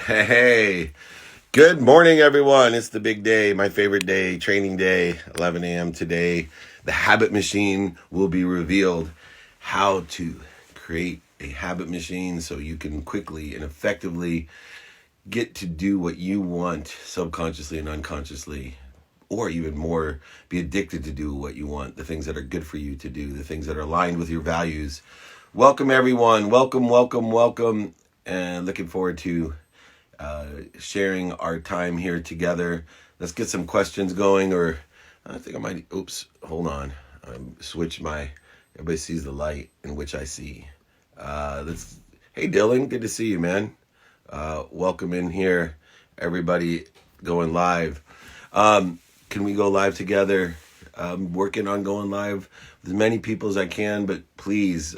Hey, good morning, everyone. It's the big day, my favorite day, training day, 11 a.m. today. The habit machine will be revealed. How to create a habit machine so you can quickly and effectively get to do what you want subconsciously and unconsciously, or even more, be addicted to do what you want, the things that are good for you to do, the things that are aligned with your values. Welcome, everyone. Welcome, welcome, welcome. And looking forward to sharing our time here together. Let's get some questions going, or I think I might, oops, hold on. Switch my, everybody sees the light in which I see. Hey Dylan, good to see you, man. Welcome in here, everybody going live. Can we go live together? I'm working on going live with as many people as I can, but please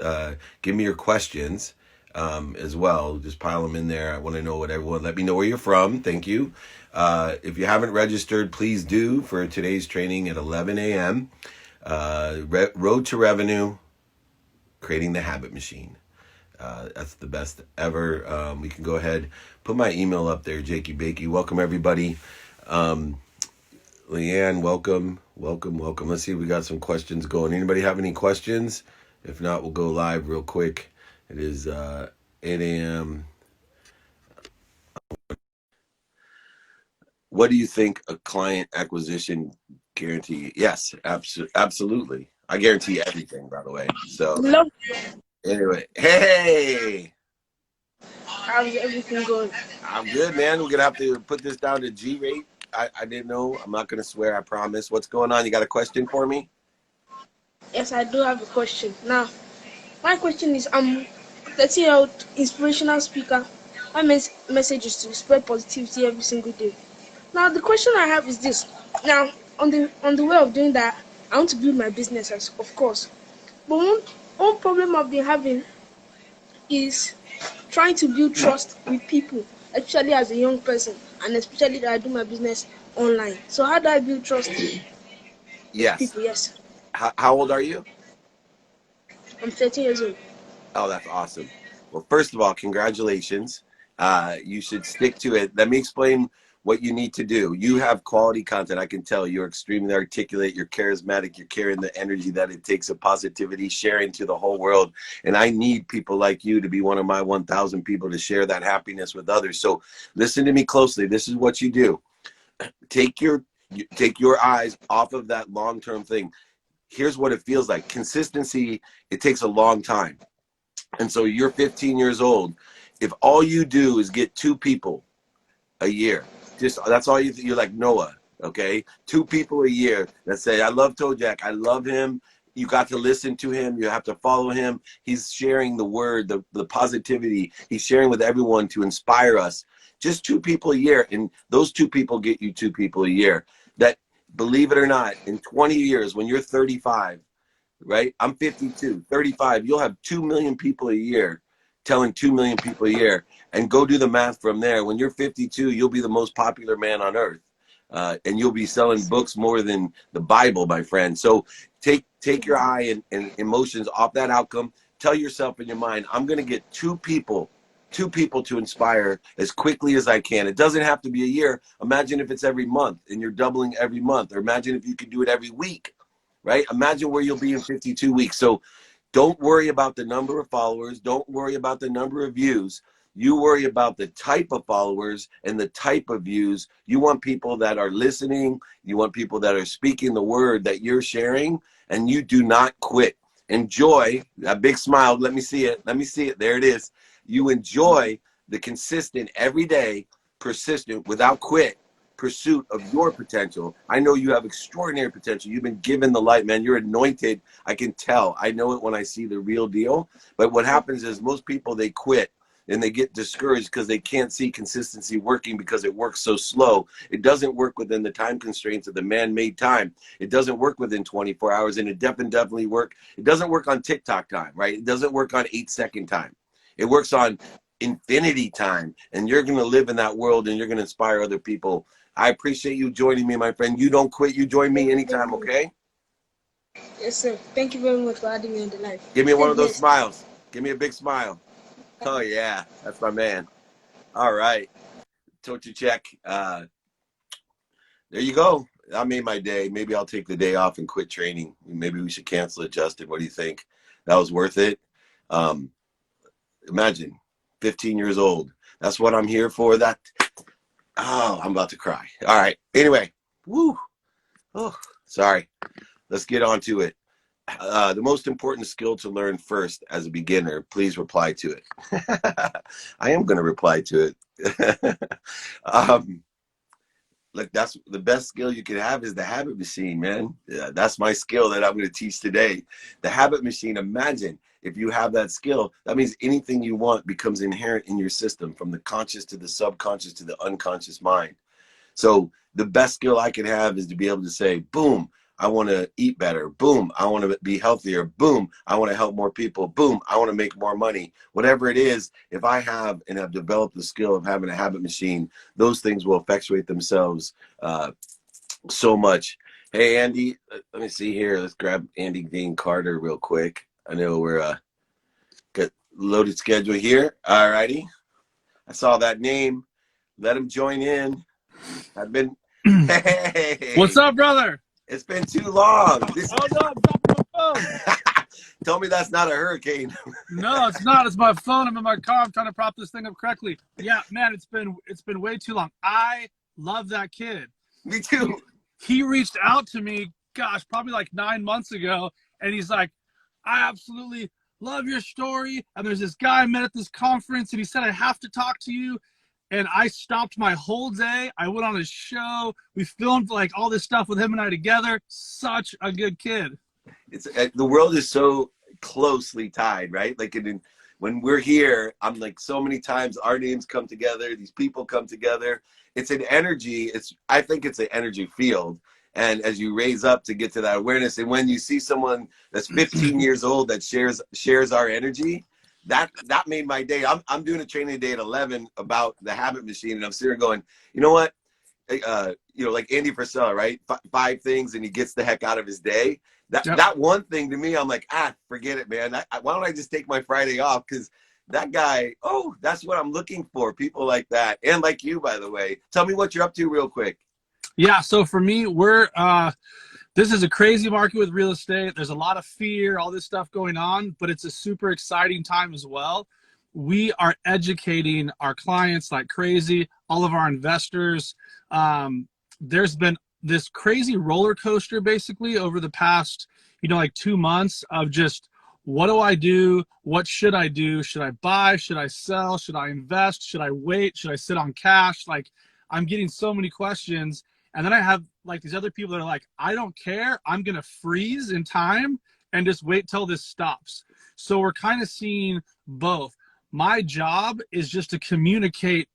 give me your questions as well. Just pile them in there. I want to know what everyone, let me know where you're from. Thank you. If you haven't registered, please do for today's training at 11 a.m. Road to Revenue, Creating the Habit Machine. That's the best ever. We can go ahead, put my email up there, Jakey Bakey. Welcome, everybody. Leanne, welcome. Let's see if we got some questions going. Anybody have any questions? If not, we'll go live real quick. It is 8 a.m. What do you think a client acquisition guarantee? Yes, absolutely. I guarantee everything, by the way. So Love, anyway, hey, how's everything going? I'm good, man. We're gonna have to put this down to G rate. I didn't know. I'm not gonna swear. I promise. What's going on? You got a question for me? Yes, I do have a question. Now, my question is, let's say out inspirational speaker. My message is to spread positivity every single day. Now, the question I have is this. Now, on the way of doing that, I want to build my business, of course. But one problem I've been having is trying to build trust with people, especially as a young person, and especially that I do my business online. So, how do I build trust with Yes. people? Yes, How old are you? I'm 13 years old. Oh, that's awesome. Well, first of all, congratulations. You should stick to it. Let me explain what you need to do. You have quality content. I can tell you're extremely articulate. You're charismatic. You're carrying the energy that it takes of positivity, sharing to the whole world. And I need people like you to be one of my 1,000 people to share that happiness with others. So listen to me closely. This is what you do. Take your take your eyes off of that long-term thing. Here's what it feels like. Consistency, it takes a long time. And so you're 15 years old. If all you do is get two people a year, just that's all you're like Noah, okay? Two people a year that say, I love Jack, I love him. You got to listen to him. You have to follow him. He's sharing the word, the positivity. He's sharing with everyone to inspire us. Just two people a year. And those two people get you two people a year. That, believe it or not, in 20 years, when you're 35, right? I'm 52, 35. You'll have 2 million people a year telling 2 million people a year, and go do the math from there. When you're 52, you'll be the most popular man on earth. And you'll be selling books more than the Bible, my friend. So take your eye and emotions off that outcome. Tell yourself in your mind, I'm going to get two people to inspire as quickly as I can. It doesn't have to be a year. Imagine if it's every month and you're doubling every month, or imagine if you could do it every week, right? Imagine where you'll be in 52 weeks. So don't worry about the number of followers. Don't worry about the number of views. You worry about the type of followers and the type of views. You want people that are listening. You want people that are speaking the word that you're sharing, and you do not quit. Enjoy that big smile. Let me see it. Let me see it. There it is. You enjoy the consistent, everyday, persistent, without quit pursuit of your potential. I know you have extraordinary potential. You've been given the light, man. You're anointed. I can tell. I know it when I see the real deal. But what happens is most people, they quit and they get discouraged because they can't see consistency working, because it works so slow. It doesn't work within the time constraints of the man-made time. It doesn't work within 24 hours, and it definitely work. It doesn't work on TikTok time, right? It doesn't work on 8-second time. It works on infinity time, and you're going to live in that world, and you're going to inspire other people. I appreciate you joining me, my friend. You don't quit. You join me anytime, okay? Yes, sir. Thank you very much for adding me on the line. Give me Stay one of those blessed. smiles. Give me a big smile. Oh, yeah. That's my man. All right. Tocha check. There you go. I made my day. Maybe I'll take the day off and quit training. Maybe we should cancel it, Justin. What do you think? That was worth it. Imagine 15 years old. That's what I'm here for. That. Oh, I'm about to cry. All right. Anyway. Woo. Oh, sorry. Let's get on to it. The most important skill to learn first as a beginner, please reply to it. I am going to reply to it. Look, that's the best skill you can have is the habit machine, man. Yeah, that's my skill that I'm going to teach today. The habit machine. Imagine if you have that skill, that means anything you want becomes inherent in your system, from the conscious to the subconscious to the unconscious mind. So the best skill I can have is to be able to say, boom, I want to eat better. Boom, I want to be healthier. Boom, I want to help more people. Boom, I want to make more money. Whatever it is, if I have and have developed the skill of having a habit machine, those things will effectuate themselves so much. Hey, Andy, let me see here. Let's grab Andy Dean Carter real quick. I know we're got loaded schedule here. All righty. I saw that name. Let him join in. I've been. Hey. What's up, brother? It's been too long. Oh no, I'm dropping my phone. Tell me that's not a hurricane. No, it's not. It's my phone. I'm in my car. I'm trying to prop this thing up correctly. Yeah, man, it's been way too long. I love that kid. Me too. He reached out to me, gosh, probably like 9 months ago, and he's like, I absolutely love your story. And there's this guy I met at this conference, and he said I have to talk to you. And I stopped my whole day. I went on his show. We filmed like all this stuff with him and I together. Such a good kid. It's the world is so closely tied, right? Like when we're here, I'm like, so many times our names come together. These people come together. It's an energy. I think it's an energy field. And as you raise up to get to that awareness, and when you see someone that's 15 years old that shares our energy, that made my day. I'm doing a training day at 11 about the habit machine, and I'm sitting there going, you know what? Like Andy Frisella, right? 5 things, and he gets the heck out of his day. That one thing to me, I'm like, forget it, man. Why don't I just take my Friday off? Because that guy, that's what I'm looking for. People like that, and like you, by the way. Tell me what you're up to real quick. Yeah, so for me, this is a crazy market with real estate. There's a lot of fear, all this stuff going on, but it's a super exciting time as well. We are educating our clients like crazy, all of our investors. There's been this crazy roller coaster basically over the past, like 2 months of just, what do I do? What should I do? Should I buy? Should I sell? Should I invest? Should I wait? Should I sit on cash? Like, I'm getting so many questions. And then I have like these other people that are like, I don't care. I'm going to freeze in time and just wait till this stops. So we're kind of seeing both. My job is just to communicate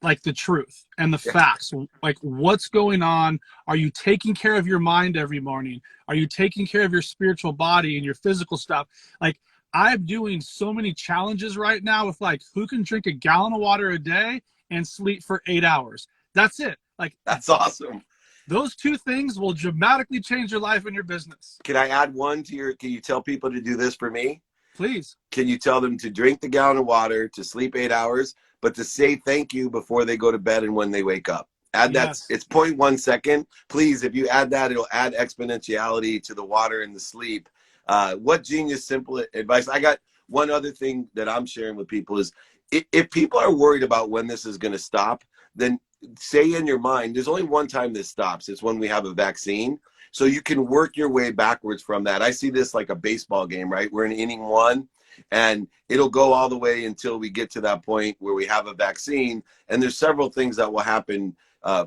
like the truth and the facts, like what's going on. Are you taking care of your mind every morning? Are you taking care of your spiritual body and your physical stuff? Like, I'm doing so many challenges right now with like, who can drink a gallon of water a day and sleep for 8 hours? That's it. Like, that's awesome. Those 2 things will dramatically change your life and your business. Can I add one to can you tell people to do this for me? Please. Can you tell them to drink the gallon of water, to sleep 8 hours, but to say thank you before they go to bed and when they wake up? Add that. Yes. It's 0.1 second. Please, if you add that, it'll add exponentiality to the water and the sleep. What genius simple advice. I got one other thing that I'm sharing with people is, if people are worried about when this is going to stop, then say in your mind, there's only one time this stops. It's when we have a vaccine. So you can work your way backwards from that. I see this like a baseball game, right? We're in inning 1, and it'll go all the way until we get to that point where we have a vaccine. And there's several things that will happen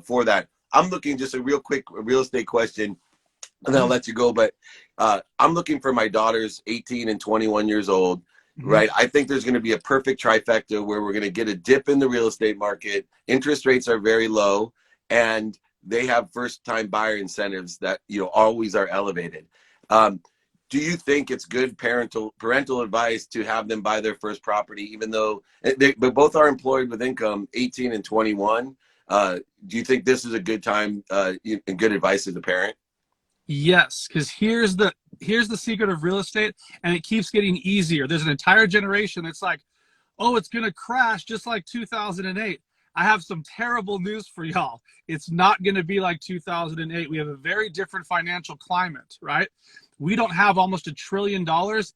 for that. I'm looking, just a real quick real estate question, and then I'll let you go. But I'm looking for my daughters, 18 and 21 years old. Right. I think there's going to be a perfect trifecta where we're going to get a dip in the real estate market. Interest rates are very low, and they have first-time buyer incentives that, always are elevated. Do you think it's good parental advice to have them buy their first property, even though but both are employed with income, 18 and 21? Do you think this is a good time and good advice as a parent? Yes, because here's the secret of real estate, and it keeps getting easier. There's an entire generation that's like, oh, it's going to crash just like 2008. I have some terrible news for y'all. It's not going to be like 2008. We have a very different financial climate, right? We don't have almost $1 trillion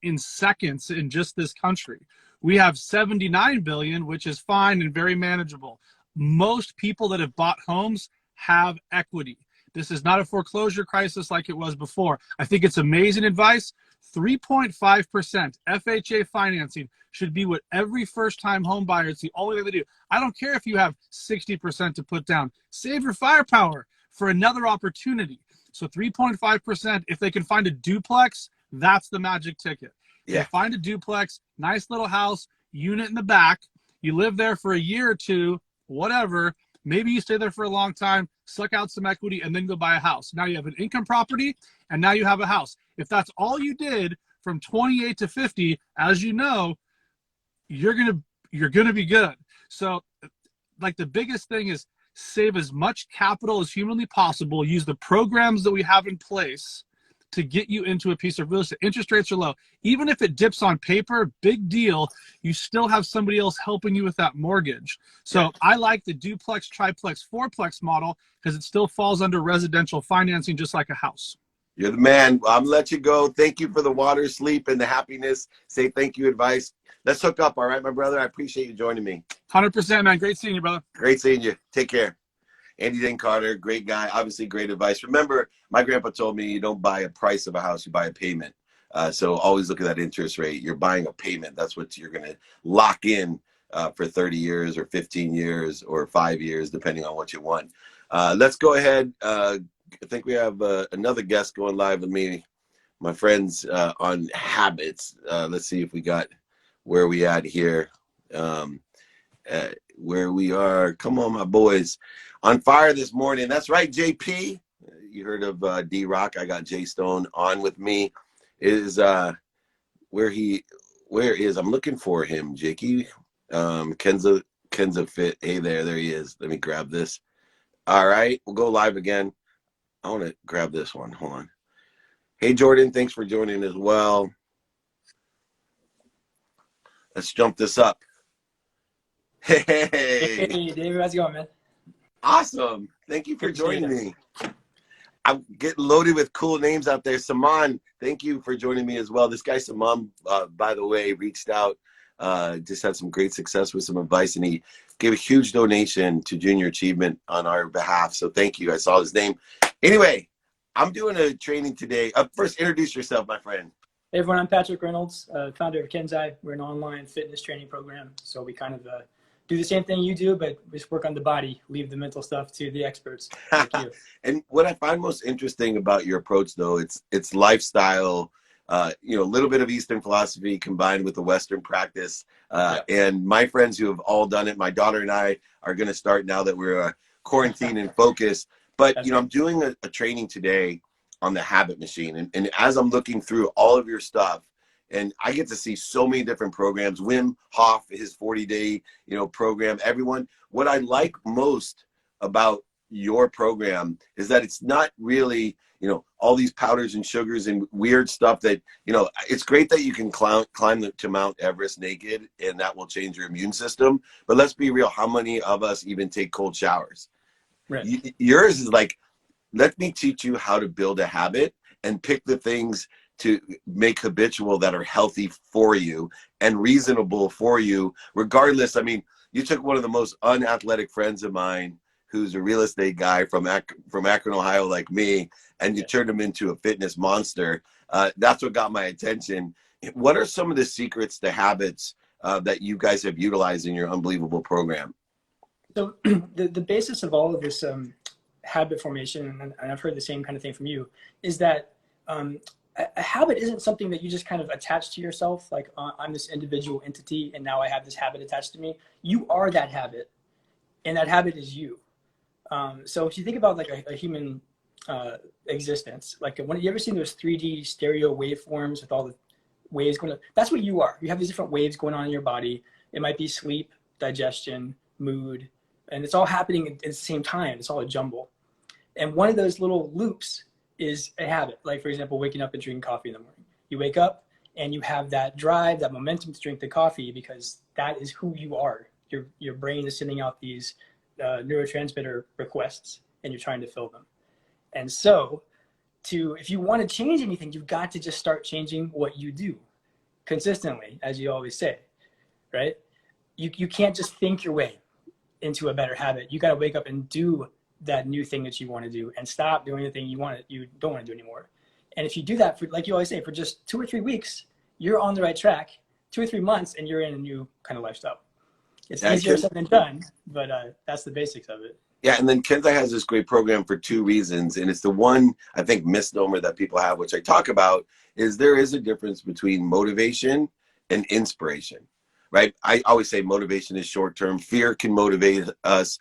in seconds in just this country. We have 79 billion, which is fine and very manageable. Most people that have bought homes have equity. This is not a foreclosure crisis like it was before. I think it's amazing advice. 3.5% FHA financing should be what every first-time home buyer, it's the only thing they do. I don't care if you have 60% to put down. Save your firepower for another opportunity. So 3.5%, if they can find a duplex, that's the magic ticket. Yeah. They find a duplex, nice little house, unit in the back. You live there for a year or two, whatever. Maybe you stay there for a long time, suck out some equity, and then go buy a house. Now you have an income property, and now you have a house. If that's all you did from 28 to 50, as you know, you're gonna be good. So, like, the biggest thing is save as much capital as humanly possible. Use the programs that we have in place to get you into a piece of real estate. Interest rates are low. Even if it dips on paper, big deal. You still have somebody else helping you with that mortgage. So I like the duplex, triplex, fourplex model because it still falls under residential financing, just like a house. You're the man. I'm gonna let you go. Thank you for the water, sleep, and the happiness. Say thank you advice. Let's hook up, all right, my brother? I appreciate you joining me. 100%, man. Great seeing you, brother. Great seeing you. Take care. Andy Dane Carter, great guy. Obviously, great advice. Remember, my grandpa told me you don't buy a price of a house, you buy a payment. So always look at that interest rate. You're buying a payment. That's what you're going to lock in for 30 years or 15 years or 5 years, depending on what you want. Let's go ahead. I think we have another guest going live with me, my friends on habits. Let's see if we got where we at here. Where we are. Come on, my boys. On fire this morning. That's right, JP. You heard of D-Rock. I got Jay Stone on with me. Is where is I'm looking for him, Jakey. Kenza Fit. Hey there he is. Let me grab this. All right, we'll go live again. I want to grab this one. Hold on. Hey Jordan, thanks for joining as well. Let's jump this up. Hey David, how's it going, man? Awesome. Thank you for joining me. I'm getting loaded with cool names out there. Saman, thank you for joining me as well. This guy, Saman, by the way, reached out, just had some great success with some advice, and he gave a huge donation to Junior Achievement on our behalf. So thank you. I saw his name. Anyway, I'm doing a training today. First, introduce yourself, my friend. Hey, everyone. I'm Patrick Reynolds, founder of Kenzai. We're an online fitness training program. So we kind of do the same thing you do, but just work on the body, leave the mental stuff to the experts like you. And what I find most interesting about your approach, though, it's lifestyle, a little bit of Eastern philosophy combined with the Western practice. And my friends who have all done it, my daughter and I are going to start now that we're quarantined and focused. But, I'm doing a training today on the habit machine. And as I'm looking through all of your stuff, and I get to see so many different programs. Wim Hof, his 40-day, program. Everyone. What I like most about your program is that it's not really, all these powders and sugars and weird stuff that, it's great that you can climb to Mount Everest naked and that will change your immune system. But let's be real. How many of us even take cold showers? Right. Yours is like, let me teach you how to build a habit and pick the things to make habitual that are healthy for you and reasonable for you, regardless. I mean, you took one of the most unathletic friends of mine who's a real estate guy from Akron, Ohio, like me, and you turned him into a fitness monster. That's what got my attention. What are some of the secrets to habits that you guys have utilized in your unbelievable program? So the basis of all of this habit formation, and I've heard the same kind of thing from you, is that a habit isn't something that you just kind of attach to yourself, like I'm this individual entity and now I have this habit attached to me. You are that habit, and that habit is you. So if you think about like a human existence, like when you ever seen those 3D stereo waveforms with all the waves going on, that's what you are. You have these different waves going on in your body. It might be sleep, digestion, mood, and it's all happening at the same time. It's all a jumble. And one of those little loops is a habit. Like, for example, waking up and drinking coffee in the morning. You wake up and you have that drive, that momentum to drink the coffee because that is who you are. your brain is sending out these neurotransmitter requests, and you're trying to fill them. And so if you want to change anything, you've got to just start changing what you do consistently, as you always say, right? You can't just think your way into a better habit. You got to wake up and do that new thing that you want to do, and stop doing the thing you don't want to do anymore. And if you do that for, like you always say, for just 2 or 3 weeks, you're on the right track. 2 or 3 months, and you're in a new kind of lifestyle. It's easier said than done, but that's the basics of it. Yeah, and then Kenzai has this great program for 2 reasons, and it's the one, I think, misnomer that people have, which I talk about, is there is a difference between motivation and inspiration, right? I always say motivation is short-term. Fear can motivate us.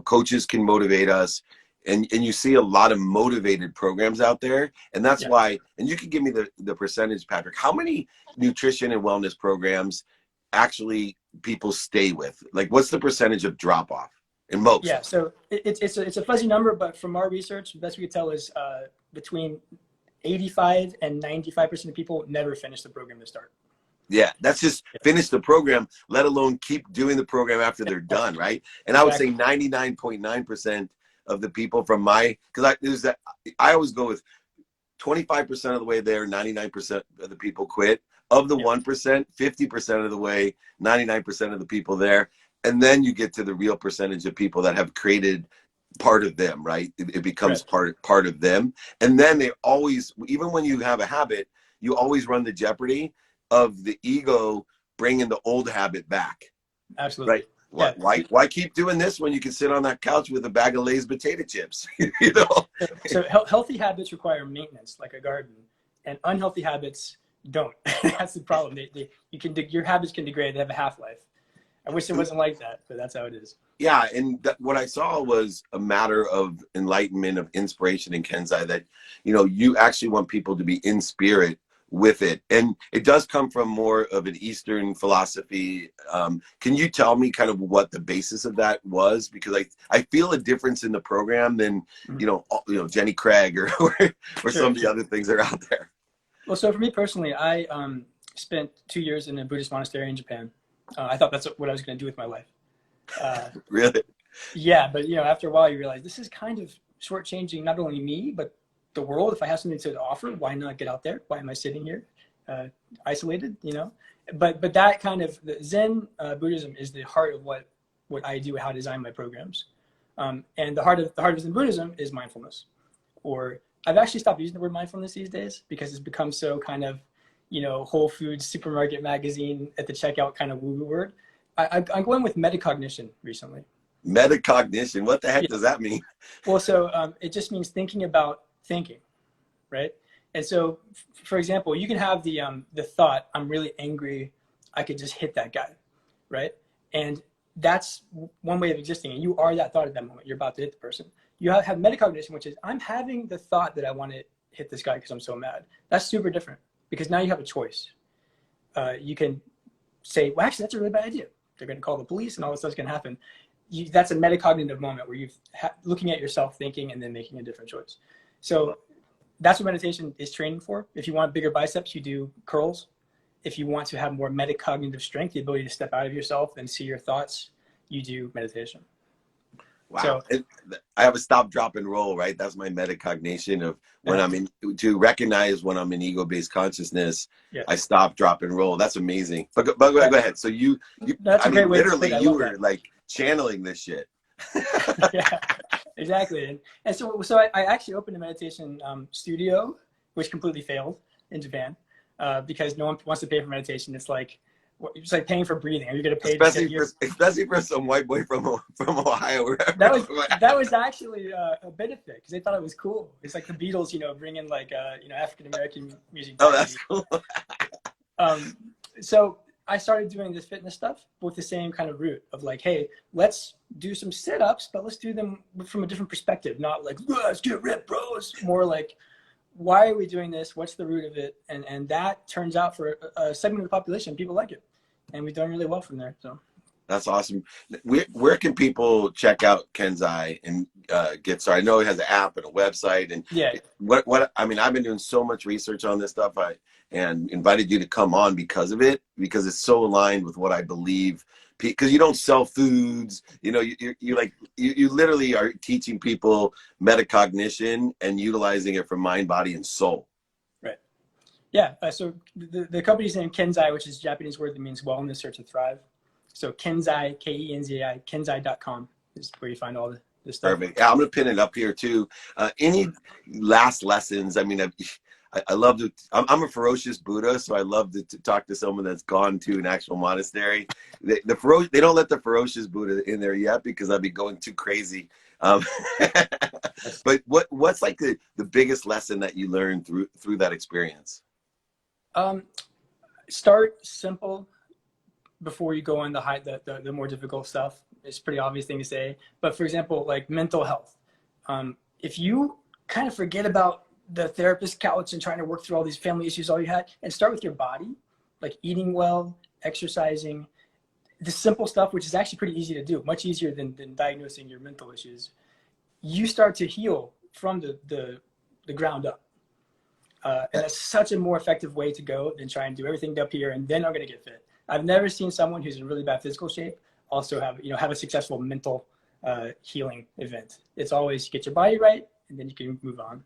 Coaches can motivate us. And you see a lot of motivated programs out there. And that's why, and you can give me the percentage, Patrick, how many nutrition and wellness programs actually people stay with? Like, what's the percentage of drop-off in most? Yeah, so it's a fuzzy number, but from our research, the best we could tell is between 85 and 95% of people never finish the program to start. Yeah, that's just finish the program, let alone keep doing the program after they're done, right? And I would say 99.9% of the people from because I always go with 25% of the way there, 99% of the people quit. Of the 1%, 50% of the way, 99% of the people there. And then you get to the real percentage of people that have created part of them, right? It becomes part of them. And then they always, even when you have a habit, you always run the jeopardy of the ego bringing the old habit back. Absolutely. Right? Why keep doing this when you can sit on that couch with a bag of Lay's potato chips? So healthy habits require maintenance, like a garden, and unhealthy habits don't. That's the problem. Your habits can degrade. They have a half-life. I wish it wasn't like that, but that's how it is. Yeah, and what I saw was a matter of enlightenment, of inspiration in Kenzai, that you actually want people to be in spirit with it, and it does come from more of an Eastern philosophy. Can you tell me kind of what the basis of that was? Because I feel a difference in the program than Jenny Craig or some of the other things that are out there. Well, so for me personally, I spent 2 years in a Buddhist monastery in Japan. I thought that's what I was going to do with my life. Really? Yeah, but after a while you realize this is kind of shortchanging not only me but the world. If I have something to offer, why not get out there? Why am I sitting here isolated? But that kind of the Zen Buddhism is the heart of what I do, how I design my programs. And the heart of Zen Buddhism is mindfulness. Or I've actually stopped using the word mindfulness these days because it's become so kind of Whole Foods supermarket magazine at the checkout kind of woo-woo word. I'm going with metacognition recently. Metacognition, what the heck does that mean? Well, so it just means thinking about thinking, right? And so, for example, you can have the thought, I'm really angry, I could just hit that guy, right? And that's one way of existing, and you are that thought at that moment. You're about to hit the person. You have metacognition, which is I'm having the thought that I want to hit this guy because I'm so mad. That's super different because now you have a choice. You can say, well, actually, that's a really bad idea. They're going to call the police and all this stuff's going to happen. That's a metacognitive moment where you're looking at yourself, thinking, and then making a different choice. So that's what meditation is training for. If you want bigger biceps, you do curls. If you want to have more metacognitive strength, the ability to step out of yourself and see your thoughts, you do meditation. Wow. So, I have a stop, drop, and roll, right? That's my metacognition of when to recognize when I'm in ego-based consciousness, I stop, drop, and roll. That's amazing. But go ahead. So that's literally you were like channeling this shit. Yeah, exactly. And so I actually opened a meditation studio, which completely failed in Japan because no one wants to pay for meditation. It's like paying for breathing. Are you going to pay? Especially for some white boy from Ohio. That was actually a benefit because they thought it was cool. It's like the Beatles, bringing like African American music. Oh, that's cool. So I started doing this fitness stuff with the same kind of root of like, hey, let's do some sit-ups, but let's do them from a different perspective. Not like, let's get ripped, bros. More like, why are we doing this? What's the root of it? And that turns out for a segment of the population, people like it. And we've done really well from there. So That's awesome. Where can people check out Kenzai and get started? I know it has an app and a website. And Yeah. what I mean, I've been doing so much research on this stuff. And invited you to come on because of it, because it's so aligned with what I believe. Because you don't sell foods, you know, you literally are teaching people metacognition and utilizing it for mind, body, and soul. Right. Yeah. So the company's name Kenzai, which is a Japanese word that means wellness or to thrive. So Kenzai, Kenzai, Kenzai.com is where you find all the stuff. Perfect. Yeah, I'm going to pin it up here too. Any last lessons? I mean, I love to, I'm a ferocious Buddha, so I love to talk to someone that's gone to an actual monastery. They don't let the ferocious Buddha in there yet because I'd be going too crazy. But what's like the biggest lesson that you learned through that experience? Start simple before you go on the more difficult stuff. It's a pretty obvious thing to say. But for example, like mental health. If you kind of forget about the therapist couch and trying to work through all these family issues all you had, and start with your body, like eating well, exercising, the simple stuff, which is actually pretty easy to do, much easier than diagnosing your mental issues, you start to heal from the ground up. And that's such a more effective way to go than try and do everything up here and then I'm going to get fit. I've never seen someone who's in really bad physical shape also have a successful mental healing event. It's always get your body right and then you can move on.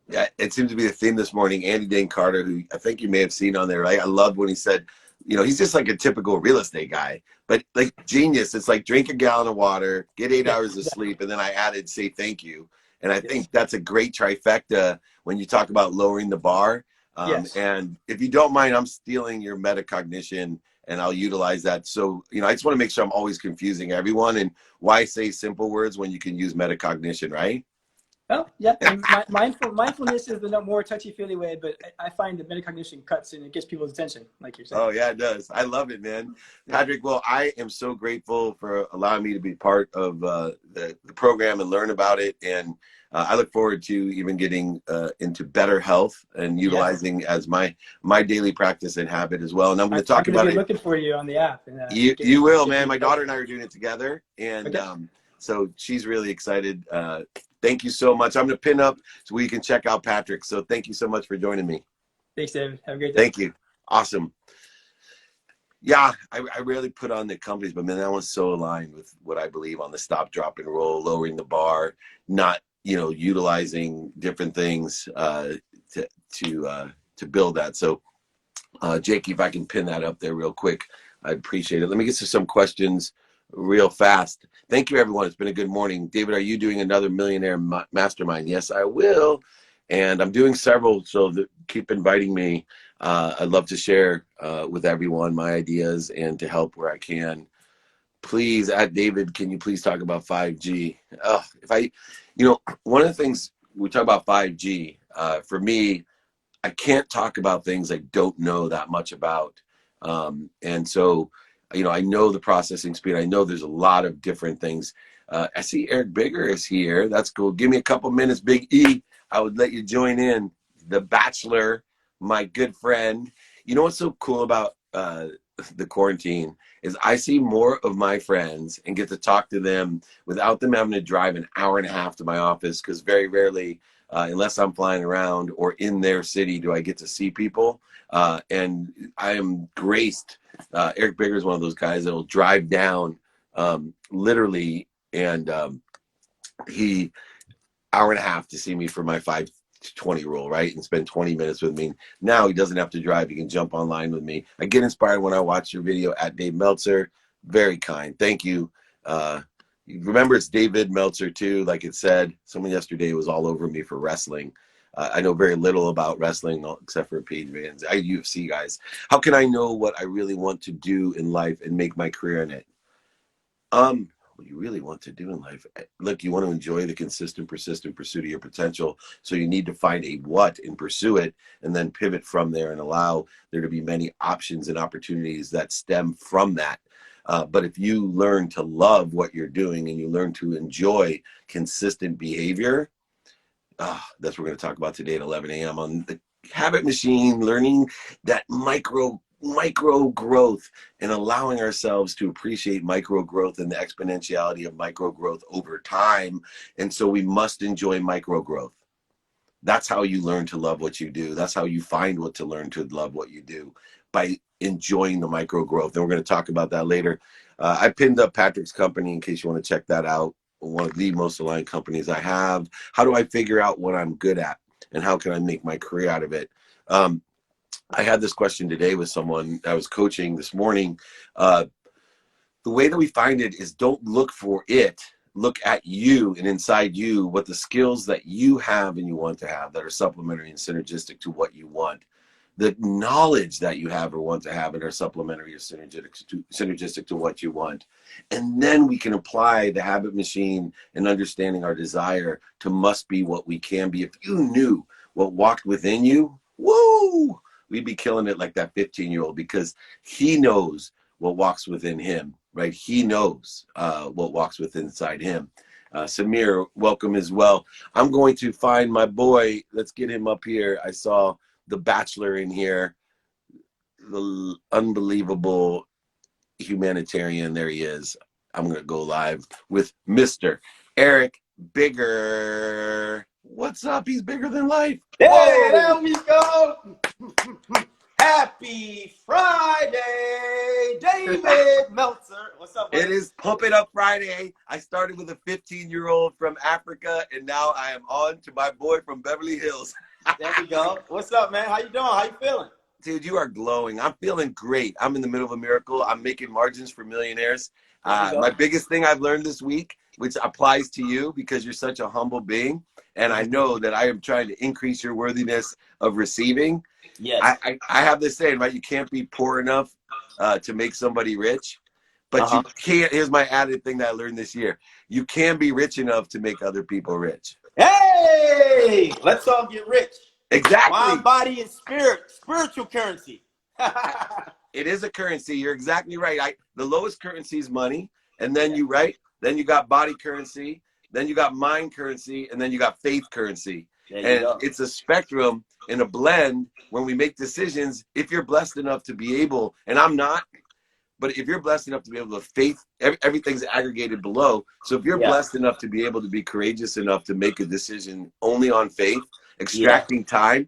Yeah, it seems to be a theme this morning. Andy Dane Carter, who I think you may have seen on there, right? I loved when he said, you know, he's just like a typical real estate guy, but like genius. It's like drink a gallon of water, get 8 hours of sleep, and then I added say thank you. And I think that's a great trifecta when you talk about lowering the bar. And if you don't mind, I'm stealing your metacognition and I'll utilize that. So, you know, I just want to make sure I'm always confusing everyone. And why say simple words when you can use metacognition, right? Well, yeah, and mindfulness is the more touchy-feely way, but I find that metacognition cuts and it gets people's attention, like you're saying. Oh, yeah, it does. I love it, man. Patrick, well, I am so grateful for allowing me to be part of the program and learn about it. And I look forward to even getting into better health and utilizing as my daily practice and habit as well. And I'm going to talk about it. I'm looking for you on the app. And, you will, man. My daughter and I are doing it together. And so she's really excited. Thank you so much. I'm going to pin up so we can check out Patrick. So thank you so much for joining me. Thanks, David. Have a great day. Thank you. Awesome. Yeah, I rarely put on the companies, but man, that one's so aligned with what I believe on the stop, drop, and roll, lowering the bar, not, you know, utilizing different things to build that. So, Jake, if I can pin that up there real quick, I'd appreciate it. Let me get to some questions real fast. Thank you, everyone. It's been a good morning. David, are you doing another Millionaire Mastermind? Yes, I will. And I'm doing several, so keep inviting me. I'd love to share with everyone my ideas and to help where I can. Please, at David, can you please talk about 5G? One of the things we talk about 5G, for me, I can't talk about things I don't know that much about. And so, you know, I know the processing speed. I know there's a lot of different things. I see Eric Bigger is here. That's cool. Give me a couple minutes, Big E. I would let you join in. The Bachelor, my good friend. You know what's so cool about the quarantine is I see more of my friends and get to talk to them without them having to drive an hour and a half to my office, because very rarely, unless I'm flying around or in their city, do I get to see people. And I am graced. Eric Bigger is one of those guys that will drive down literally, and he hour and a half to see me for my 5:20 rule, right? And spend 20 minutes with me. Now he doesn't have to drive. He can jump online with me. I get inspired when I watch your video at Dave Meltzer. Very kind. Thank you. Remember, it's David Meltzer too. Like it said, someone yesterday was all over me for wrestling. I know very little about wrestling except for Paige Vans. UFC guys. How can I know what I really want to do in life and make my career in it? What you really want to do in life. Look, you want to enjoy the consistent, persistent pursuit of your potential. So you need to find a what and pursue it, and then pivot from there and allow there to be many options and opportunities that stem from that. But if you learn to love what you're doing and you learn to enjoy consistent behavior, that's what we're going to talk about today at 11 a.m. on the Habit Machine, learning that micro micro growth and allowing ourselves to appreciate micro growth and the exponentiality of micro growth over time. And so we must enjoy micro growth. That's how you learn to love what you do. That's how you find what to learn to love what you do, by enjoying the micro growth. And we're going to talk about that later. I pinned up Patrick's company in case you want to check that out. One of the most aligned companies I have. How do I figure out what I'm good at and how can I make my career out of it? I had this question today with someone I was coaching this morning. The way that we find it is don't look for it. Look at you and inside you, what the skills that you have and you want to have that are supplementary and synergistic to what you want. The knowledge that you have or want to have and are supplementary or synergistic to what you want. And then we can apply the habit machine and understanding our desire to must be what we can be. If you knew what walked within you, woo, we'd be killing it like that 15-year-old, because he knows what walks within him, right? He knows what walks within inside him. Samir, welcome as well. I'm going to find my boy. Let's get him up here. I saw the Bachelor in here, the unbelievable humanitarian. There he is. I'm going to go live with Mr. Eric Bigger. What's up? He's bigger than life. Hey, Whoa. there we go. Happy Friday, David Meltzer. What's up, buddy? It is Pump It Up Friday. I started with a 15-year-old from Africa, and now I am on to my boy from Beverly Hills. There we go. What's up, man? How you doing? How you feeling? Dude, you are glowing. I'm feeling great. I'm in the middle of a miracle. I'm making margins for millionaires. My biggest thing I've learned this week, which applies to you because you're such a humble being, and I know that I am trying to increase your worthiness of receiving. Yes. I have this saying, right? You can't be poor enough to make somebody rich, but you can't. Here's my added thing that I learned this year. You can be rich enough to make other people rich. Hey, let's all get rich. Exactly. Mind, body, and spirit. Spiritual currency. It is a currency. You're exactly right. The lowest currency is money. And then then you got body currency. Then you got mind currency. And then you got faith currency. And it's a spectrum in a blend when we make decisions. If you're blessed enough to be able, and I'm not, but if you're blessed enough to be able to faith, everything's aggregated below. So if you're blessed enough to be able to be courageous enough to make a decision only on faith, extracting time,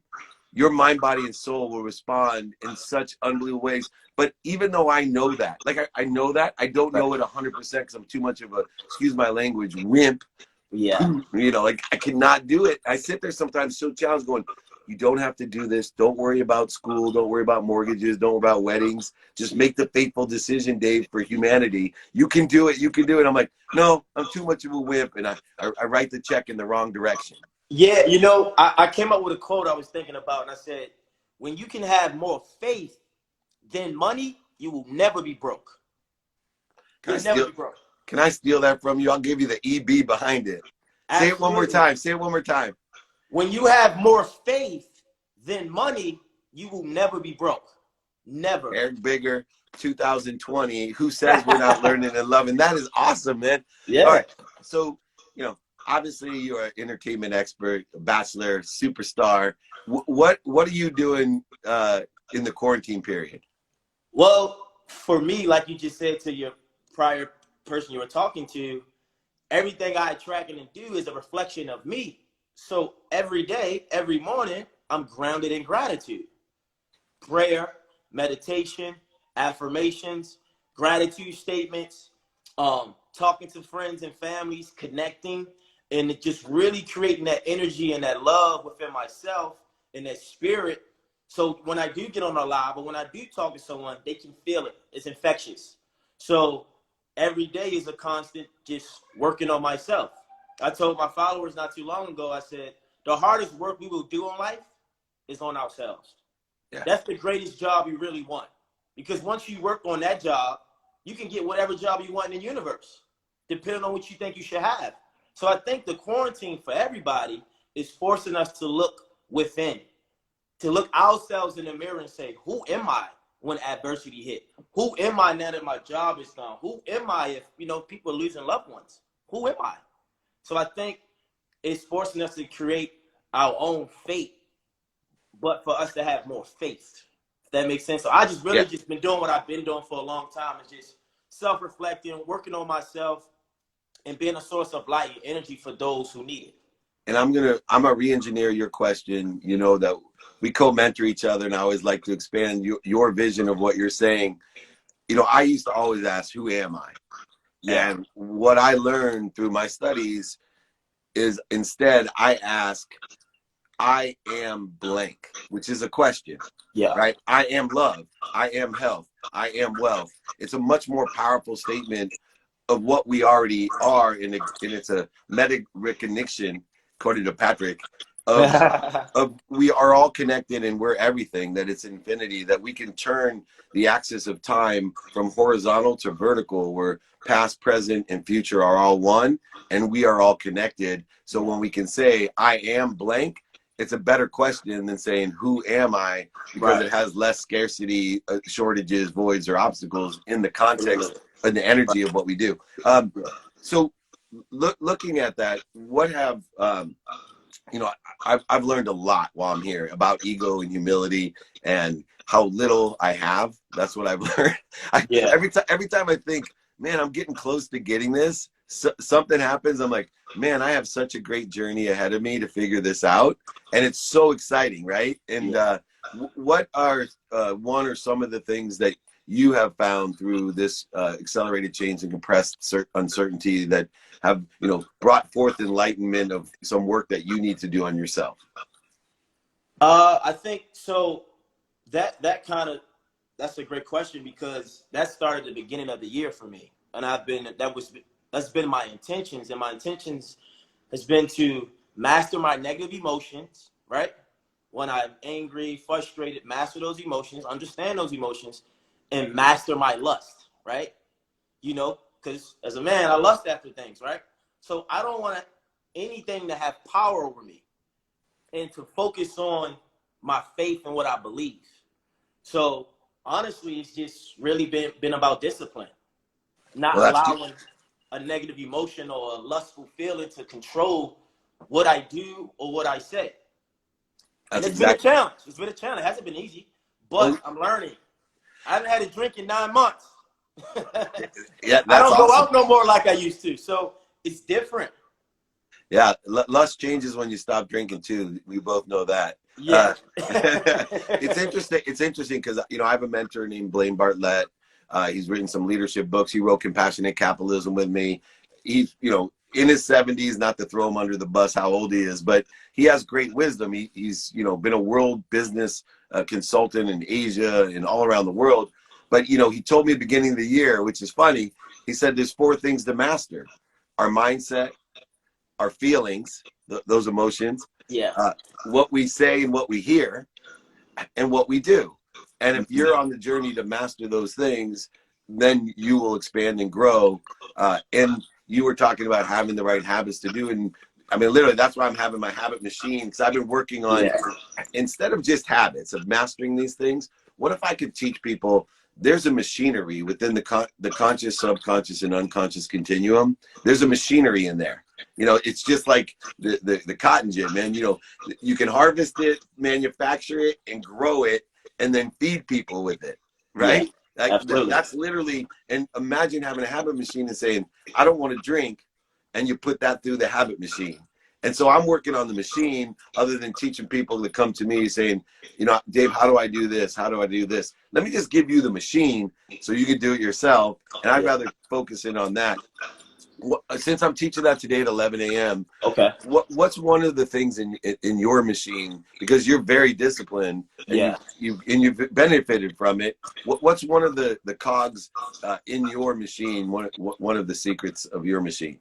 your mind, body, and soul will respond in such unbelievable ways. But even though I know that, I know that, I don't know it 100% because I'm too much of a, excuse my language, wimp. Yeah. I cannot do it. I sit there sometimes so challenged going, you don't have to do this. Don't worry about school. Don't worry about mortgages. Don't worry about weddings. Just make the faithful decision, Dave, for humanity. You can do it. You can do it. I'm like, no, I'm too much of a wimp. And I write the check in the wrong direction. Yeah, I came up with a quote I was thinking about, and I said, when you can have more faith than money, you will never be broke. You'll never be broke. Can I steal that from you? I'll give you the EB behind it. Absolutely. Say it one more time. Say it one more time. When you have more faith than money, you will never be broke. Never. Eric Bigger, 2020. Who says we're not learning and loving? That is awesome, man. Yeah. All right. So, obviously you're an entertainment expert, a bachelor, superstar. What are you doing in the quarantine period? Well, for me, like you just said to your prior person you were talking to, everything I attract and do is a reflection of me. So every day, every morning, I'm grounded in gratitude. Prayer, meditation, affirmations, gratitude statements, talking to friends and families, connecting, and just really creating that energy and that love within myself and that spirit. So when I do get on a live or when I do talk to someone, they can feel it. It's infectious. So every day is a constant just working on myself. I told my followers not too long ago, I said, the hardest work we will do in life is on ourselves. Yeah. That's the greatest job you really want. Because once you work on that job, you can get whatever job you want in the universe, depending on what you think you should have. So I think the quarantine for everybody is forcing us to look within, to look ourselves in the mirror and say, who am I when adversity hit? Who am I now that my job is gone? Who am I if, people are losing loved ones? Who am I? So I think it's forcing us to create our own fate, but for us to have more faith. If that makes sense. So I just really Yeah. just been doing what I've been doing for a long time, is just self-reflecting, working on myself, and being a source of light and energy for those who need it. And I'm gonna re-engineer your question. You know that we co-mentor each other, and I always like to expand your vision of what you're saying. You know, I used to always ask, who am I? Yeah. And what I learned through my studies is instead I ask, I am blank, which is a question, Yeah. right? I am love. I am health. I am wealth. It's a much more powerful statement of what we already are, and it's a metacognition, according to Patrick, of we are all connected and we're everything, that it's infinity, that we can turn the axis of time from horizontal to vertical, where past, present, and future are all one, and we are all connected. So when we can say, I am blank, it's a better question than saying, who am I? Because Right. it has less scarcity, shortages, voids, or obstacles in the context and the energy of what we do. So looking at that, what have, you know, I've learned a lot while I'm here about ego and humility and how little I have. That's what I've learned. Yeah. Every time I think, man, I'm getting close to getting this, something happens. I'm like, man, I have such a great journey ahead of me to figure this out. And it's so exciting, right? And what are one or some of the things that you have found through this accelerated change and compressed uncertainty that have, you know, brought forth enlightenment of some work that you need to do on yourself? I think so. That's a great question, because that started the beginning of the year for me, and that's been my intentions, and my intentions has been to master my negative emotions, right? When I'm angry, frustrated, master those emotions, understand those emotions, and master my lust, right? You know, because as a man, I lust after things, right? So I don't want anything to have power over me, and to focus on my faith and what I believe. So honestly, it's just really been about discipline, not Well, allowing a negative emotion or a lustful feeling to control what I do or what I say. And that's it's been a exactly. challenge. It's been a challenge. It hasn't been easy, Oh, but I'm learning. I haven't had a drink in 9 months. yeah, I that's don't go awesome. out no more like I used to. So it's different. Yeah, lust changes when you stop drinking too. We both know that. Yeah. It's interesting. It's interesting because, you know, I have a mentor named Blaine Bartlett. He's written some leadership books. He wrote Compassionate Capitalism with me. He's, you know, in his 70s, not to throw him under the bus how old he is, but he has great wisdom. He's, you know, been a world business consultant in Asia and all around the world. But, you know, he told me at the beginning of the year, which is funny, he said there's 4 things to master: our mindset, our feelings, those emotions, Yeah. what we say and what we hear, and what we do. And if you're on the journey to master those things, then you will expand and grow. And you were talking about having the right habits to do. And I mean, literally, that's why I'm having my habit machine, because I've been working on, instead of just habits of mastering these things, what if I could teach people there's a machinery within the conscious, subconscious, and unconscious continuum. There's a machinery in there. You know, it's just like the cotton gin, man. You know, you can harvest it, manufacture it, and grow it, and then feed people with it, Yeah. right? Like Absolutely. that's literally. And imagine having a habit machine and saying, I don't want to drink, and you put that through the habit machine. And so I'm working on the machine, other than teaching people to come to me saying, you know, Dave, how do I do this? How do I do this? Let me just give you the machine so you can do it yourself. And I'd rather focus in on that. Since I'm teaching that today at 11 a.m., Okay. what's one of the things in your machine, because you're very disciplined and you've benefited from it? What's one of the cogs in your machine? One of the secrets of your machine?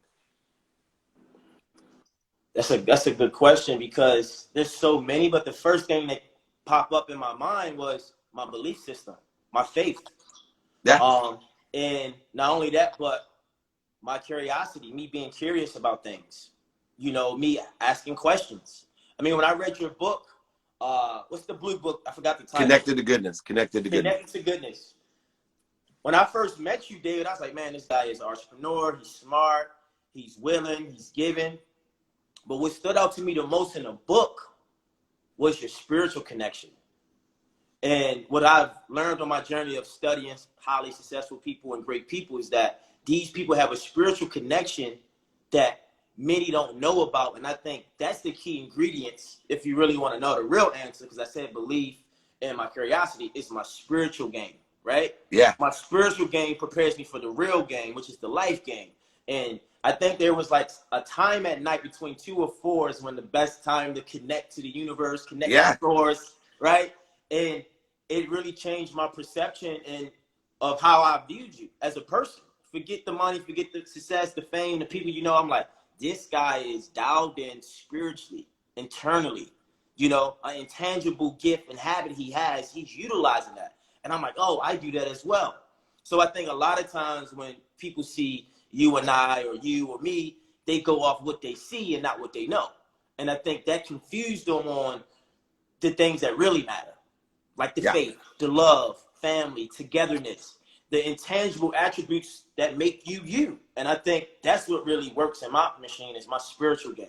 That's a good question, because there's so many, but the first thing that popped up in my mind was my belief system, my faith. Yeah. And not only that, but my curiosity, me being curious about things, you know, me asking questions. I mean, when I read your book, what's the blue book? I forgot the title. Connected to Goodness. Connected to Goodness. When I first met you, David, I was like, man, this guy is an entrepreneur. He's smart. He's willing. He's giving. But what stood out to me the most in the book was your spiritual connection. And what I've learned on my journey of studying highly successful people and great people is that these people have a spiritual connection that many don't know about. And I think that's the key ingredients if you really want to know the real answer, because I said belief and my curiosity is my spiritual game, right? Yeah. My spiritual game prepares me for the real game, which is the life game. And I think there was like a time at night between 2 or 4 is when the best time to connect to the universe, connect to the source, right? And it really changed my perception and of how I viewed you as a person. Forget the money, forget the success, the fame, the people you know. I'm like, this guy is dialed in spiritually, internally. You know, an intangible gift and habit he has, he's utilizing that. And I'm like, oh, I do that as well. So I think a lot of times when people see you and I or you or me, they go off what they see and not what they know. And I think that confused them on the things that really matter, like the faith, the love, family, togetherness, the intangible attributes that make you you. And I think that's what really works in my machine is my spiritual game.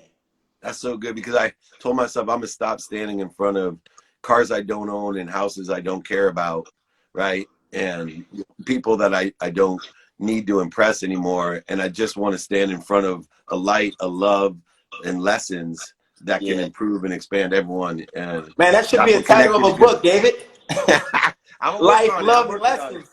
That's so good, because I told myself I'm gonna stop standing in front of cars I don't own and houses I don't care about, right? And people that I don't need to impress anymore. And I just want to stand in front of a light, a love, and lessons that can improve and expand everyone. And man, that should be a title of a book, David. Life, love, and lessons.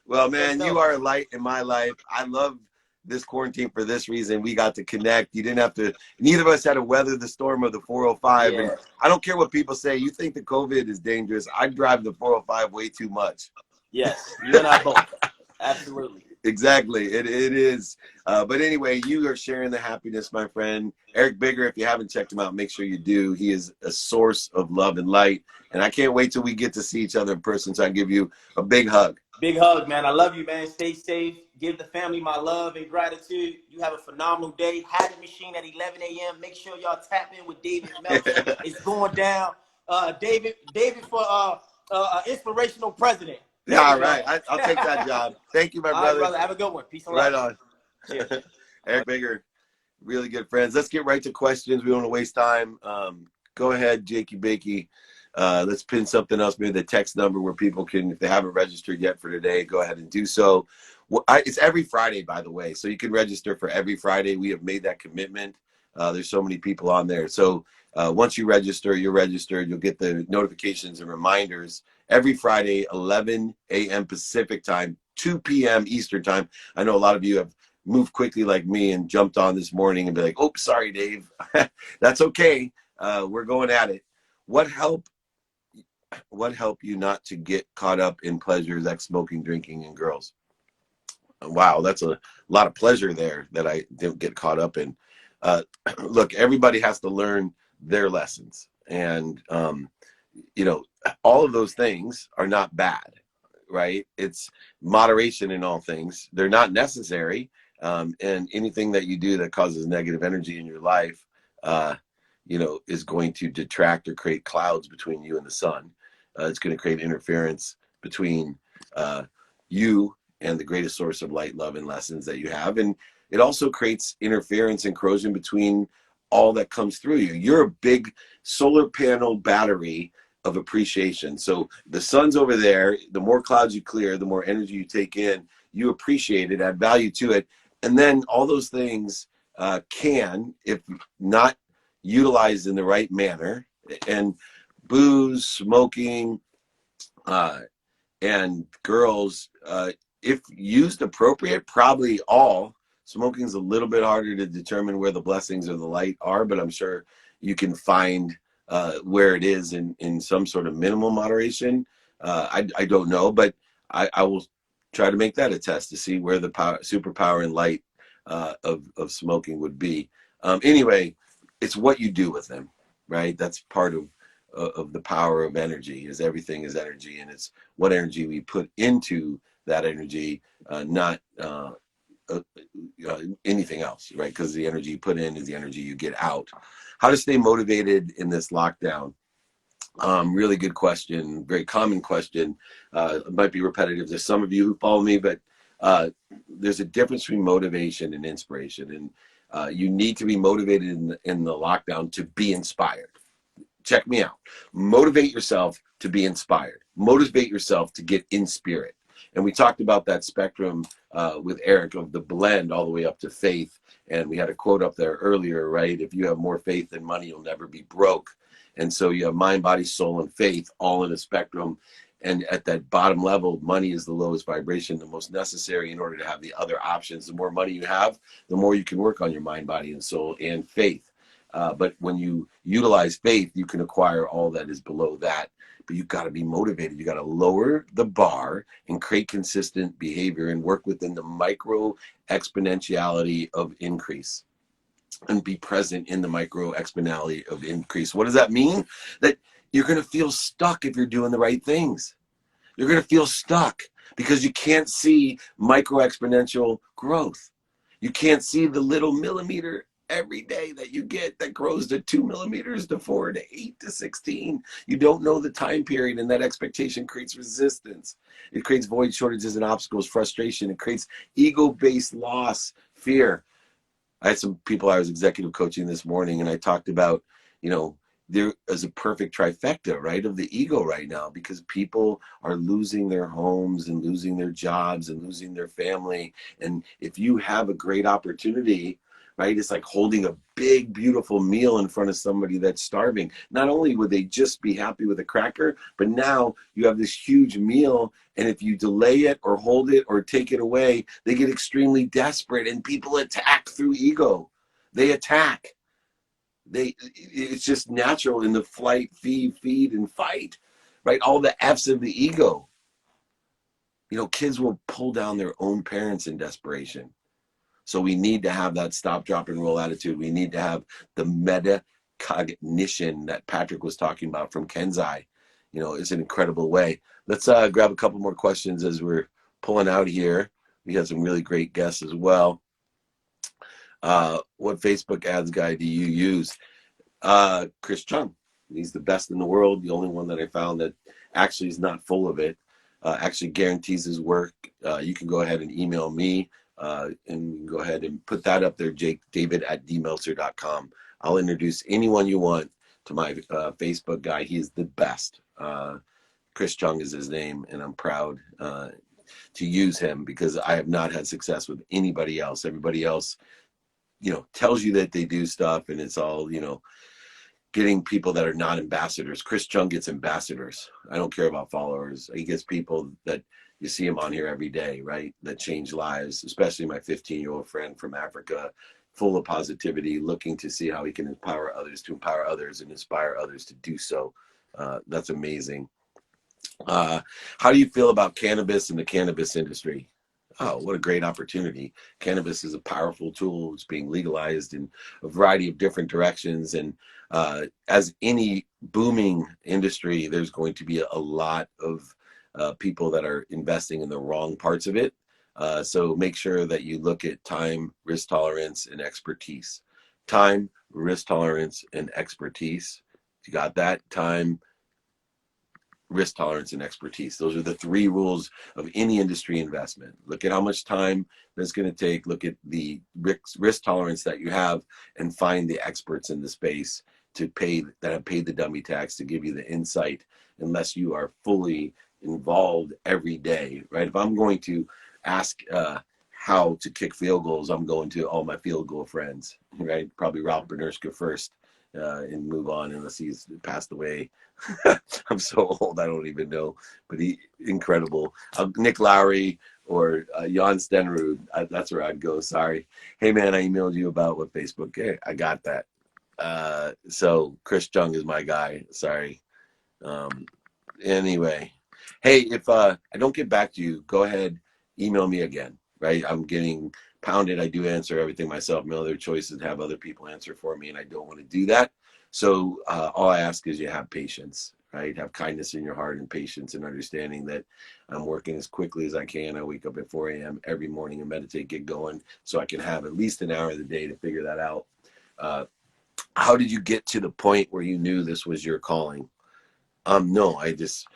Well, man, you are a light in my life. I love this quarantine for this reason. We got to connect. You didn't have to, neither of us had to weather the storm of the 405. And I don't care what people say. You think the COVID is dangerous. I drive the 405 way too much. Yes, you and I both. Absolutely. Exactly. It is. But anyway, you are sharing the happiness, my friend. Eric Bigger, if you haven't checked him out, make sure you do. He is a source of love and light. And I can't wait till we get to see each other in person. So I give you a big hug. Big hug, man. I love you, man. Stay safe. Give the family my love and gratitude. You have a phenomenal day. Habit Machine at 11 a.m. Make sure y'all tap in with David Meltzer. It's going down. David for inspirational president. Yeah, all right. I'll take that job. Thank you, my brother. Right, brother. Have a good one. Peace and love. Right on. Cheers. Eric Bigger, really good friends. Let's get right to questions. We don't want to waste time. Go ahead, Jakey Bakey. Let's pin something else, maybe the text number where people can, if they haven't registered yet for today, go ahead and do so. Well, it's every Friday, by the way, so you can register for every Friday. We have made that commitment. There's so many people on there. So once you register, you're registered. You'll get the notifications and reminders every Friday, 11 a.m. Pacific time, 2 p.m. Eastern time. I know a lot of you have moved quickly like me and jumped on this morning and be like, oh, sorry, Dave. That's okay. We're going at it. What helped you not to get caught up in pleasures like smoking, drinking, and girls? Wow, that's a lot of pleasure there that I didn't get caught up in. Look, everybody has to learn their lessons. And, all of those things are not bad, right? It's moderation in all things. They're not necessary. And anything that you do that causes negative energy in your life, is going to detract or create clouds between you and the sun. It's going to create interference between you and the greatest source of light, love, and lessons that you have. And it also creates interference and corrosion between all that comes through you. You're a big solar panel battery of appreciation. So the sun's over there. The more clouds you clear, the more energy you take in, you appreciate it, add value to it. And then all those things can, if not utilized in the right manner, and booze, smoking, and girls, if used appropriate, probably all. Smoking's a little bit harder to determine where the blessings or the light are, but I'm sure you can find where it is in some sort of minimal moderation. I don't know, but I will try to make that a test to see where the superpower and light of smoking would be. Anyway, it's what you do with them, right? That's part of the power of energy. Is everything is energy, and it's what energy we put into that energy, not anything else, right? Because the energy you put in is the energy you get out. How to stay motivated in this lockdown? Really good question. Very common question. It might be repetitive to some of you who follow me, but there's a difference between motivation and inspiration. And you need to be motivated in the lockdown to be inspired, check me out. Motivate yourself to be inspired. Motivate yourself to get in spirit. And we talked about that spectrum with Eric of the blend all the way up to faith. And we had a quote up there earlier, right? If you have more faith than money, you'll never be broke. And so you have mind, body, soul, and faith all in a spectrum. And at that bottom level, money is the lowest vibration, the most necessary in order to have the other options. The more money you have, the more you can work on your mind, body, and soul and faith. But when you utilize faith, you can acquire all that is below that. But you've got to be motivated. You got to lower the bar and create consistent behavior and work within the micro exponentiality of increase and be present in the micro exponentiality of increase. What does that mean? That you're going to feel stuck if you're doing the right things. You're going to feel stuck because you can't see micro exponential growth. You can't see the little millimeter every day that you get that grows to 2 millimeters to 4 to 8 to 16. You don't know the time period, and that expectation creates resistance. It creates void, shortages, and obstacles, frustration. It creates ego-based loss, fear. I had some people I was executive coaching this morning, and I talked about, there is a perfect trifecta, right, of the ego right now, because people are losing their homes and losing their jobs and losing their family. And if you have a great opportunity, right, it's like holding a big, beautiful meal in front of somebody that's starving. Not only would they just be happy with a cracker, but now you have this huge meal, and if you delay it or hold it or take it away, they get extremely desperate, and people attack through ego. They attack. It's just natural in the flight, feed, and fight, right? All the F's of the ego. Kids will pull down their own parents in desperation. So we need to have that stop, drop, and roll attitude. We need to have the metacognition that Patrick was talking about from Kenzai. It's an incredible way. Let's grab a couple more questions as we're pulling out here. We had some really great guests as well. What Facebook ads guy do you use? Chris Chung. He's the best in the world. The only one that I found that actually is not full of it. Actually guarantees his work. You can go ahead and email me. And go ahead and put that up there, Jake, david@dmeltzer.com. I'll introduce anyone you want to my Facebook guy. He is the best. Chris Chung is his name, and I'm proud to use him because I have not had success with anybody else. Everybody else, tells you that they do stuff, and it's all, getting people that are not ambassadors. Chris Chung gets ambassadors. I don't care about followers. He gets people that you see him on here every day, right? That change lives, especially my 15-year-old friend from Africa, full of positivity, looking to see how he can empower others to empower others and inspire others to do so. That's amazing. How do you feel about cannabis and the cannabis industry? Oh, what a great opportunity. Cannabis is a powerful tool. It's being legalized in a variety of different directions. And as any booming industry, there's going to be a lot of people that are investing in the wrong parts of it. So make sure that you look at time, risk tolerance, and expertise. Time, risk tolerance, and expertise. You got that? Time, risk tolerance, and expertise. Those are the 3 rules of any industry investment. Look at how much time that's going to take. Look at the risk tolerance that you have, and find the experts in the space that have paid the dummy tax to give you the insight, unless you are fully involved every day, right? If I'm going to ask how to kick field goals, I'm going to all my field goal friends, right? Probably Ralph Bernerska first, and move on unless he's passed away. I'm so old, I don't even know, but incredible. Nick Lowry or Jan Stenrud, that's where I'd go. Sorry. Hey man, I emailed you about what Facebook. Hey, I got that. So Chris Chung is my guy. Sorry. Anyway, hey, if I don't get back to you, go ahead, email me again, right? I'm getting pounded. I do answer everything myself. My other choice is to have other people answer for me, and I don't want to do that. So all I ask is you have patience, right? Have kindness in your heart and patience, and understanding that I'm working as quickly as I can. I wake up at 4 a.m. every morning and meditate, get going, so I can have at least an hour of the day to figure that out. How did you get to the point where you knew this was your calling? No, I just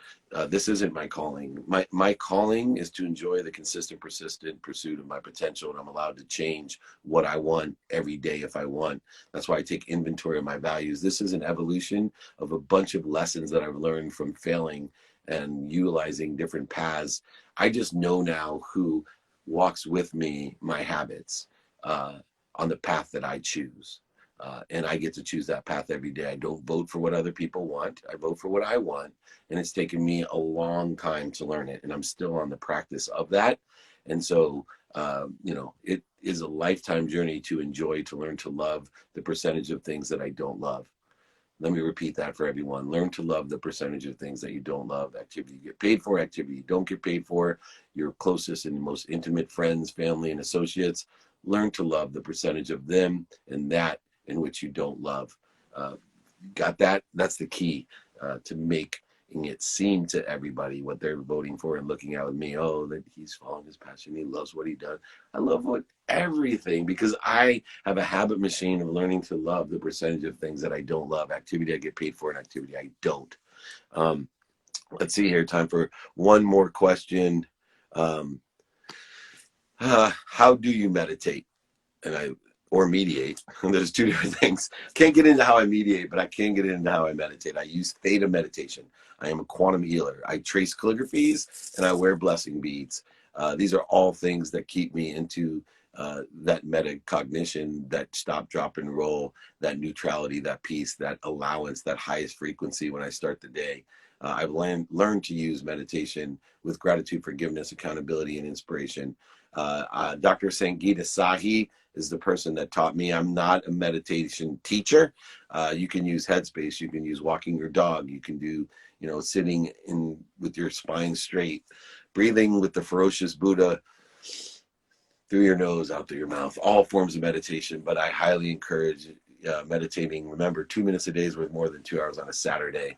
this isn't my calling. My calling is to enjoy the consistent, persistent pursuit of my potential, and I'm allowed to change what I want every day if I want. That's why I take inventory of my values. This is an evolution of a bunch of lessons that I've learned from failing and utilizing different paths. I just know now who walks with me, my habits, on the path that I choose. And I get to choose that path every day. I don't vote for what other people want. I vote for what I want. And it's taken me a long time to learn it. And I'm still on the practice of that. And so, it is a lifetime journey to enjoy, to learn to love the percentage of things that I don't love. Let me repeat that for everyone. Learn to love the percentage of things that you don't love. Activity you get paid for, activity you don't get paid for, your closest and most intimate friends, family, and associates. Learn to love the percentage of them and that in which you don't love. Got that? That's the key to making it seem to everybody what they're voting for and looking at with me. Oh, that he's following his passion. He loves what he does. I love everything because I have a habit machine of learning to love the percentage of things that I don't love. Activity I get paid for and activity I don't. Let's see here. Time for one more question. How do you meditate? Or mediate. There's two different things. Can't get into how I mediate, but I can get into how I meditate. I use theta meditation. I am a quantum healer. I trace calligraphies and I wear blessing beads. These are all things that keep me into that metacognition, that stop, drop, and roll, that neutrality, that peace, that allowance, that highest frequency when I start the day. I've learned to use meditation with gratitude, forgiveness, accountability, and inspiration. Dr. Sangeeta Sahi is the person that taught me. I'm not a meditation teacher. You can use Headspace. You can use walking your dog. You can do, sitting in with your spine straight, breathing with the ferocious Buddha through your nose, out through your mouth, all forms of meditation. But I highly encourage meditating. Remember, 2 minutes a day is worth more than 2 hours on a Saturday.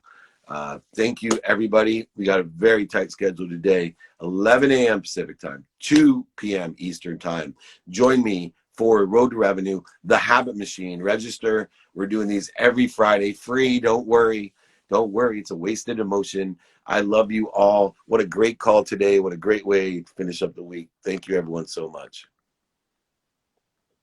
Thank you, everybody. We got a very tight schedule today. 11 a.m. Pacific time, 2 p.m. Eastern time. Join me for Road to Revenue, The Habit Machine. Register. We're doing these every Friday, free. Don't worry. Don't worry. It's a wasted emotion. I love you all. What a great call today. What a great way to finish up the week. Thank you, everyone, so much.